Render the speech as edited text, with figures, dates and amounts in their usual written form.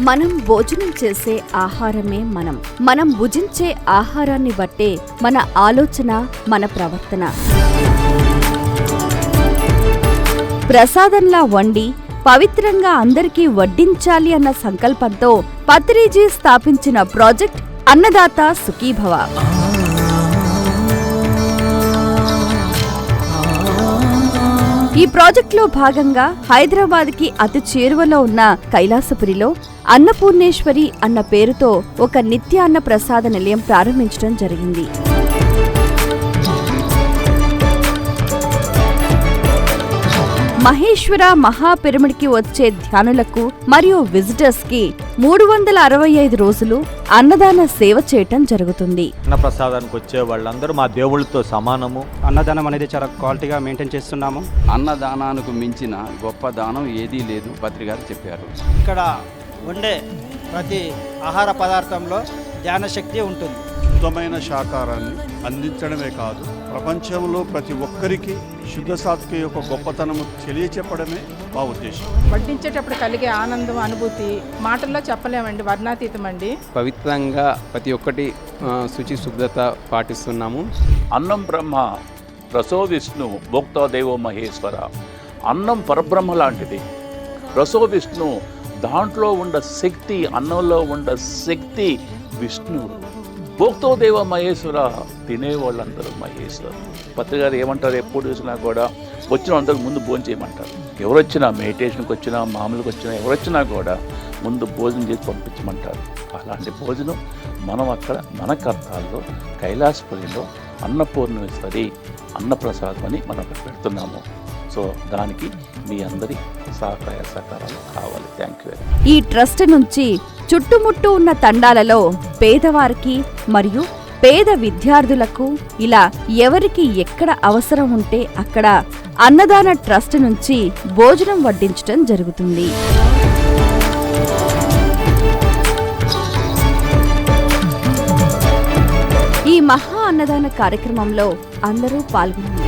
మనం భోజనం చేసే ఆహారమే మనం భుజించే ఆహారాన్ని బట్టే మన ఆలోచన, మన ప్రవర్తన. ప్రసాదంలా వండి పవిత్రంగా అందరికీ వడ్డించాలి అన్న సంకల్పంతో పత్రిజీ స్థాపించిన ప్రాజెక్ట్ అన్నదాత సుఖీభవ. ఈ ప్రాజెక్టులో భాగంగా హైదరాబాద్కి అతి చేరువలో ఉన్న కైలాసపురిలో అన్నపూర్ణేశ్వరి అన్న పేరుతో ఒక నిత్యాన్న ప్రసాద నిలయం ప్రారంభించడం జరిగింది. మహేశ్వర మహాపిరమిడ్కి వచ్చే ధ్యానులకు మరియు విజిటర్స్ కి 365 రోజులు అన్నదాన సేవ చేయటం జరుగుతుంది. అన్న ప్రసాదానికి వచ్చే వాళ్ళందరూ మా దేవుళ్ళతో సమానము. అన్నదానం అనేది చాలా క్వాలిటీగా మెయింటైన్ చేస్తున్నాము. అన్నదానానికి మించిన గొప్ప దానం ఏదీ లేదు పత్రి గారు చెప్పారు. ఇక్కడ వండే ప్రతి ఆహార పదార్థంలో ధ్యాన శక్తి ఉంటుంది. శుద్ధమైన శాకాహారాన్ని అందించడమే కాదు, ప్రపంచంలో ప్రతి ఒక్కరికి శుద్ధ సాత్విక యొక్క గొప్పతనము తెలియచెప్పడమే మా ఉద్దేశం. వడ్డించేటప్పుడు కలిగే ఆనందం, అనుభూతి మాటల్లో చెప్పలేమండి, వర్ణాతీతం అండి. పవిత్రంగా ప్రతి ఒక్కటి శుచి శుద్ధత పాటిస్తున్నాము. అన్నం బ్రహ్మ, రసో విష్ణు, భోక్తా దేవో మహేశ్వర. అన్నం పరబ్రహ్మ లాంటిది, రసో విష్ణు, దాంట్లో ఉండ శక్తి, అన్నంలో ఉండ శక్తి విష్ణువు. భోక్తో దేవ మహేశ్వర, తినేవాళ్ళందరూ మహేశ్వరు. పత్రి గారు ఏమంటారు, ఎప్పుడు చూసినా కూడా వచ్చిన అందరికి ముందు భోజనం చేయమంటారు. ఎవరొచ్చినా, మెడిటేషన్కి వచ్చినా, మామూలుగా వచ్చినా, ఎవరొచ్చినా కూడా ముందు భోజనం చేసి పంపించమంటారు. అలాంటి భోజనం మనం అక్కడ మన కర్తాల్లో కైలాసపురిలో అన్నపూర్ణేశ్వరి అన్నప్రసాదం అని మనం పెడుతున్నాము. సో దానికి మీ అందరి సహకారాలు కావాలి. Thank you. ఈ ట్రస్ట్ నుంచి చుట్టుముట్టు ఉన్న తండాలలో పేదవారికి మరియు పేద విద్యార్థులకు ఇలా ఎవరికి ఎక్కడ అవసరం ఉంటే అక్కడ అన్నదాన ట్రస్ట్ నుంచి భోజనం వడ్డించడం జరుగుతుంది. ఈ మహా అన్నదాన కార్యక్రమంలో అందరూ పాల్గొన్నారు.